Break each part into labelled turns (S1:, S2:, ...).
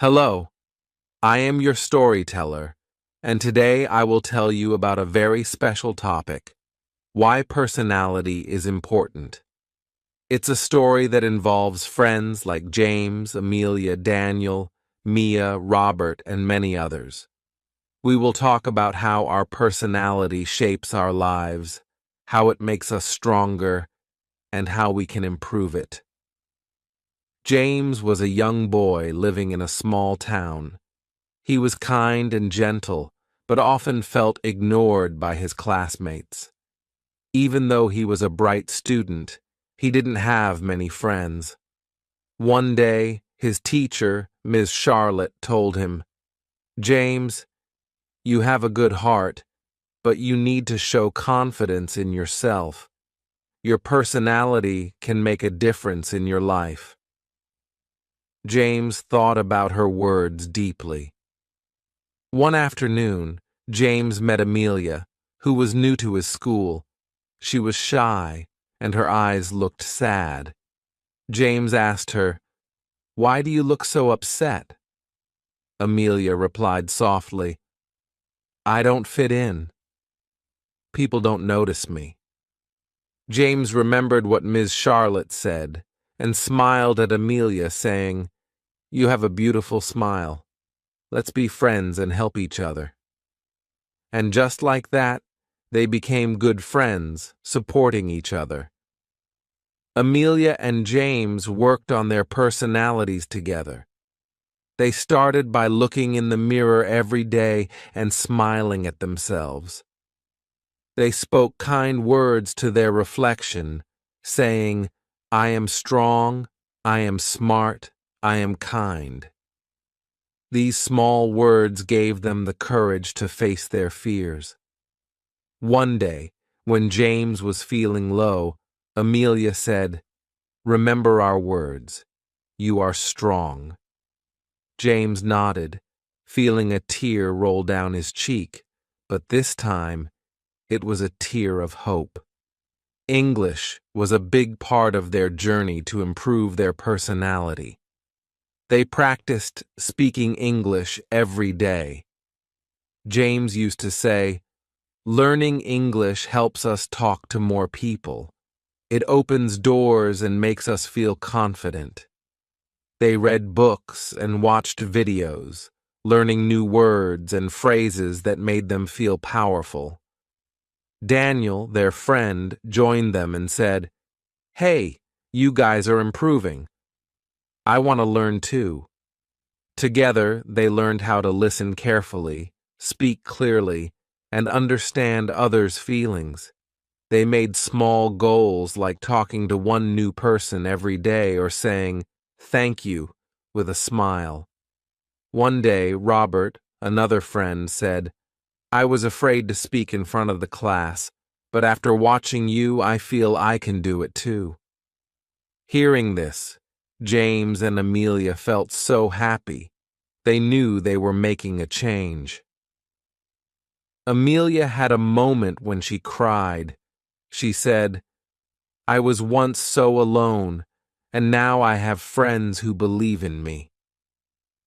S1: Hello, I am your storyteller, and today I will tell you about a very special topic: why personality is important. It's a story that involves friends like James, Amelia, Daniel, Mia, Robert, and many others. We will talk about how our personality shapes our lives, how it makes us stronger, and how we can improve it. James was a young boy living in a small town. He was kind and gentle, but often felt ignored by his classmates. Even though he was a bright student, he didn't have many friends. One day, his teacher, Ms. Charlotte, told him, "James, you have a good heart, but you need to show confidence in yourself. Your personality can make a difference in your life." James thought about her words deeply. One afternoon, James met Amelia, who was new to his school. She was shy, and her eyes looked sad. James asked her, "Why do you look so upset?" Amelia replied softly, "I don't fit in. People don't notice me." James remembered what Ms. Charlotte said and smiled at Amelia, saying, "You have a beautiful smile. Let's be friends and help each other." And just like that, they became good friends, supporting each other. Amelia and James worked on their personalities together. They started by looking in the mirror every day and smiling at themselves. They spoke kind words to their reflection, saying, "I am strong, I am smart, I am kind." These small words gave them the courage to face their fears. One day, when James was feeling low, Amelia said, "Remember our words. You are strong." James nodded, feeling a tear roll down his cheek, but this time it was a tear of hope. English was a big part of their journey to improve their personality. They practiced speaking English every day. James used to say, "Learning English helps us talk to more people. It opens doors and makes us feel confident." They read books and watched videos, learning new words and phrases that made them feel powerful. Daniel, their friend, joined them and said, "Hey, you guys are improving. I want to learn too." Together, they learned how to listen carefully, speak clearly, and understand others' feelings. They made small goals like talking to one new person every day or saying, "Thank you," with a smile. One day, Robert, another friend, said, "I was afraid to speak in front of the class, but after watching you, I feel I can do it too." Hearing this, James and Amelia felt so happy. They knew they were making a change. Amelia had a moment when she cried. She said, "I was once so alone, and now I have friends who believe in me."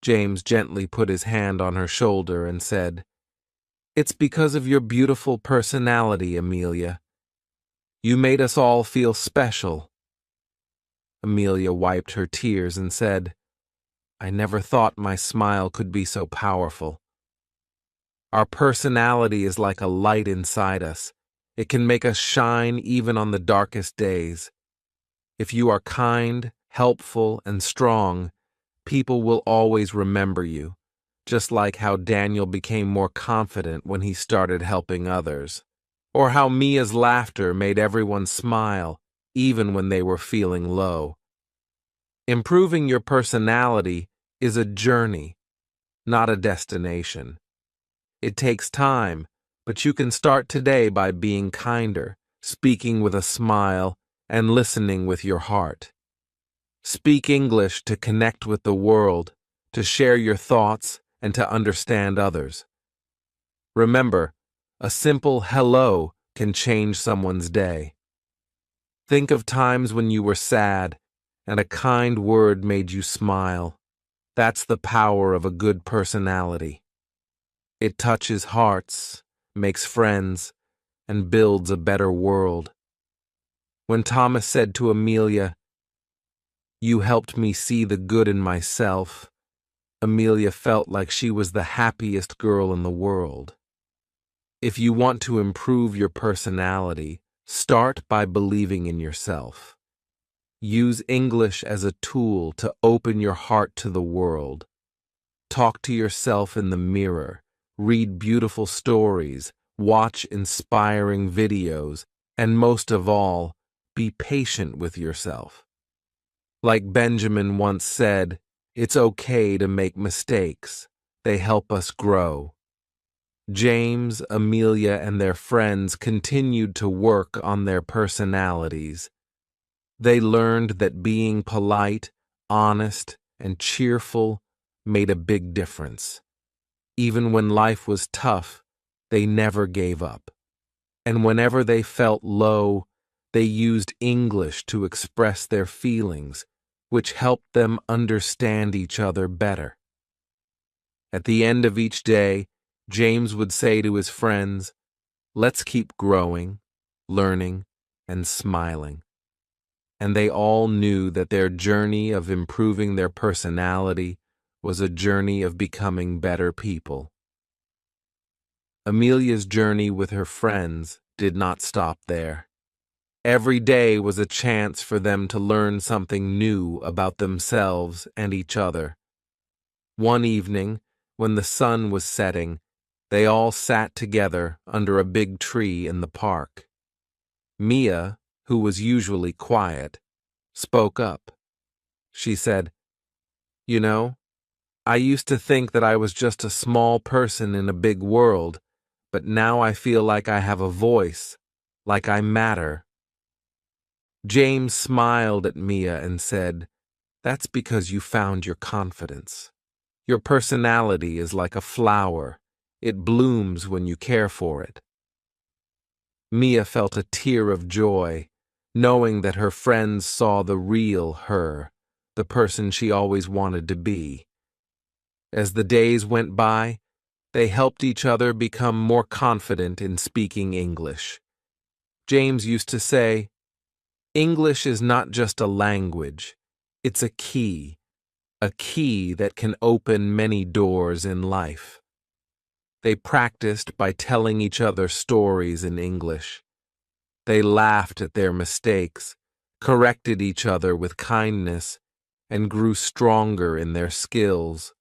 S1: James gently put his hand on her shoulder and said, "It's because of your beautiful personality, Amelia. You made us all feel special." Amelia wiped her tears and said, "I never thought my smile could be so powerful." Our personality is like a light inside us. It can make us shine even on the darkest days. If you are kind, helpful, and strong, people will always remember you, just like how Daniel became more confident when he started helping others, or how Mia's laughter made everyone smile even when they were feeling low. Improving your personality is a journey, not a destination. It takes time, but you can start today by being kinder, speaking with a smile, and listening with your heart. Speak English to connect with the world, to share your thoughts, and to understand others. Remember, a simple hello can change someone's day. Think of times when you were sad and a kind word made you smile. That's the power of a good personality. It touches hearts, makes friends, and builds a better world. When Thomas said to Amelia, "You helped me see the good in myself," Amelia felt like she was the happiest girl in the world. If you want to improve your personality, start by believing in yourself. Use English as a tool to open your heart to the world. Talk to yourself in the mirror, read beautiful stories, watch inspiring videos, and most of all, be patient with yourself. Like Benjamin once said, it's okay to make mistakes. They help us grow. James, Amelia, and their friends continued to work on their personalities. They learned that being polite, honest, and cheerful made a big difference. Even when life was tough, they never gave up. And whenever they felt low, they used English to express their feelings, which helped them understand each other better. At the end of each day, James would say to his friends, "Let's keep growing, learning, and smiling." And they all knew that their journey of improving their personality was a journey of becoming better people. Amelia's journey with her friends did not stop there. Every day was a chance for them to learn something new about themselves and each other. One evening, when the sun was setting, they all sat together under a big tree in the park. Mia, who was usually quiet, spoke up. She said, "You know, I used to think that I was just a small person in a big world, but now I feel like I have a voice, like I matter." James smiled at Mia and said, "That's because you found your confidence. Your personality is like a flower. It blooms when you care for it." Mia felt a tear of joy, knowing that her friends saw the real her, the person she always wanted to be. As the days went by, they helped each other become more confident in speaking English. James used to say, "English is not just a language, it's a key that can open many doors in life." They practiced by telling each other stories in English. They laughed at their mistakes, corrected each other with kindness, and grew stronger in their skills.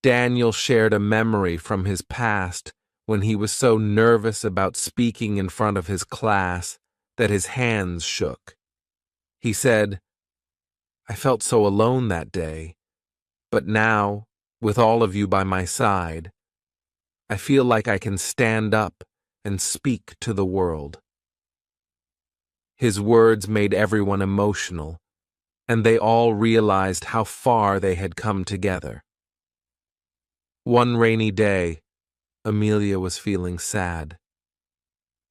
S1: Daniel shared a memory from his past when he was so nervous about speaking in front of his class that his hands shook. He said, "I felt so alone that day, but now, with all of you by my side, I feel like I can stand up and speak to the world." His words made everyone emotional, and they all realized how far they had come together. One rainy day, Amelia was feeling sad.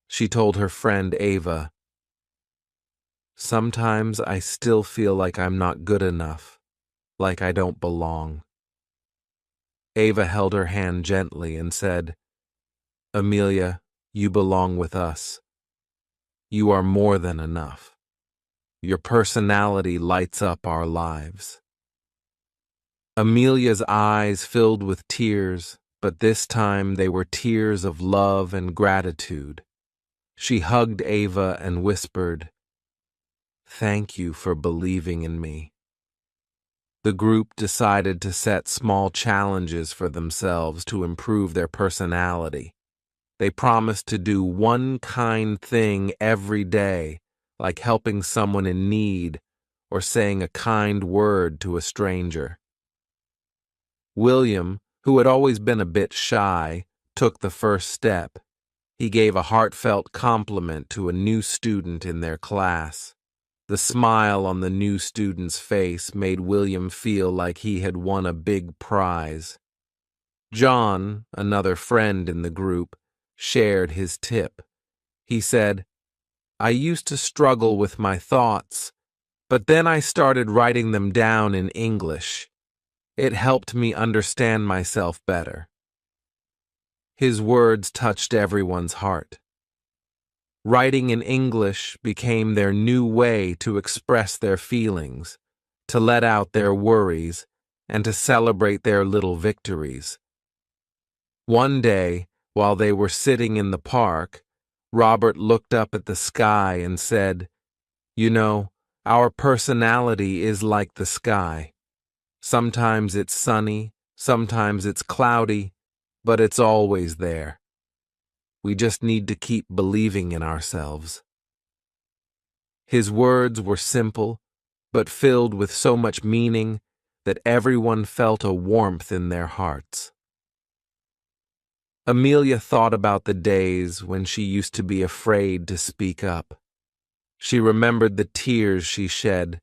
S1: She told her friend Ava, "Sometimes I still feel like I'm not good enough, like I don't belong." Ava held her hand gently and said, "Amelia, you belong with us. You are more than enough. Your personality lights up our lives." Amelia's eyes filled with tears, but this time they were tears of love and gratitude. She hugged Ava and whispered, "Thank you for believing in me." The group decided to set small challenges for themselves to improve their personality. They promised to do one kind thing every day, like helping someone in need or saying a kind word to a stranger. William, who had always been a bit shy, took the first step. He gave a heartfelt compliment to a new student in their class. The smile on the new student's face made William feel like he had won a big prize. John, another friend in the group, shared his tip. He said, "I used to struggle with my thoughts, but then I started writing them down in English. It helped me understand myself better. His words touched everyone's heart. Writing in English became their new way to express their feelings, to let out their worries, and to celebrate their little victories. One day, while they were sitting in the park, Robert looked up at the sky and said, "You know, our personality is like the sky. Sometimes it's sunny, sometimes it's cloudy, but it's always there. We just need to keep believing in ourselves." His words were simple, but filled with so much meaning that everyone felt a warmth in their hearts. Amelia thought about the days when she used to be afraid to speak up. She remembered the tears she shed,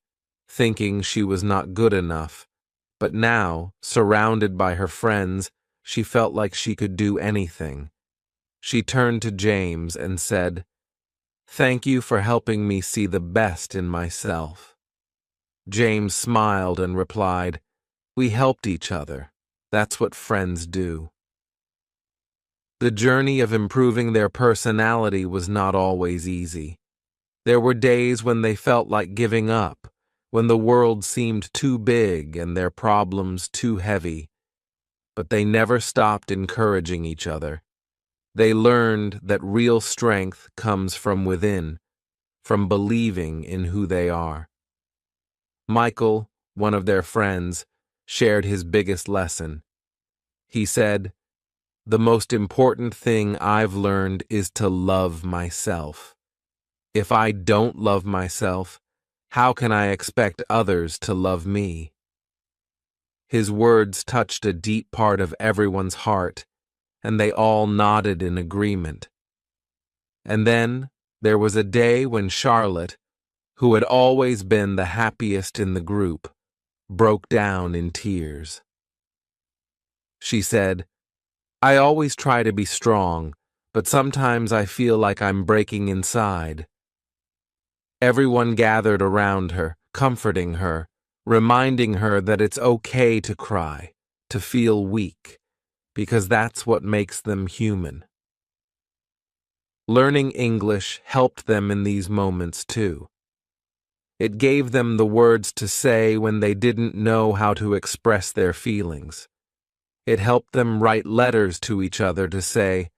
S1: thinking she was not good enough, but now, surrounded by her friends, she felt like she could do anything. She turned to James and said, "Thank you for helping me see the best in myself." James smiled and replied, "We helped each other. That's what friends do." The journey of improving their personality was not always easy. There were days when they felt like giving up, when the world seemed too big and their problems too heavy. But they never stopped encouraging each other. They learned that real strength comes from within, from believing in who they are. Michael, one of their friends, shared his biggest lesson. He said, "The most important thing I've learned is to love myself. If I don't love myself, how can I expect others to love me?" His words touched a deep part of everyone's heart, and they all nodded in agreement. And then there was a day when Charlotte, who had always been the happiest in the group, broke down in tears. She said, "I always try to be strong, but sometimes I feel like I'm breaking inside." Everyone gathered around her, comforting her, reminding her that it's okay to cry, to feel weak, because that's what makes them human. Learning English helped them in these moments too. It gave them the words to say when they didn't know how to express their feelings. It helped them write letters to each other to say,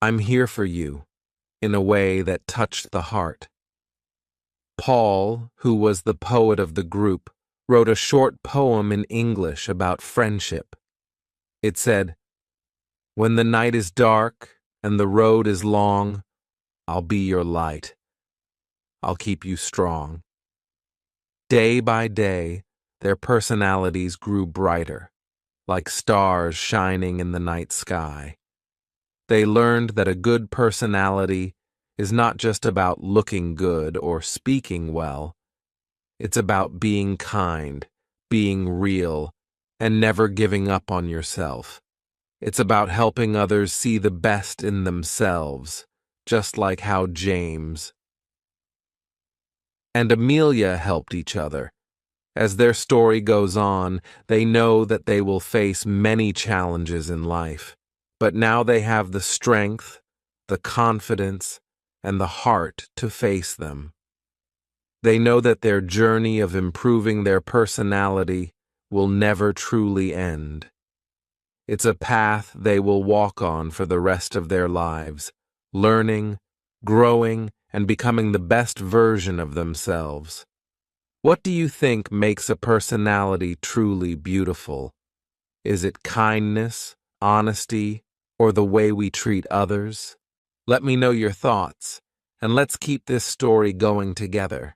S1: "I'm here for you," in a way that touched the heart. Paul, who was the poet of the group, wrote a short poem in English about friendship. It said, "When the night is dark and the road is long, I'll be your light. I'll keep you strong." Day by day, their personalities grew brighter, like stars shining in the night sky. They learned that a good personality is not just about looking good or speaking well. It's about being kind, being real, and never giving up on yourself. It's about helping others see the best in themselves, just like how James and Amelia helped each other. As their story goes on, they know that they will face many challenges in life, but now they have the strength, the confidence, and the heart to face them. They know that their journey of improving their personality will never truly end. It's a path they will walk on for the rest of their lives, learning, growing, and becoming the best version of themselves. What do you think makes a personality truly beautiful? Is it kindness, honesty, or the way we treat others? Let me know your thoughts, and let's keep this story going together.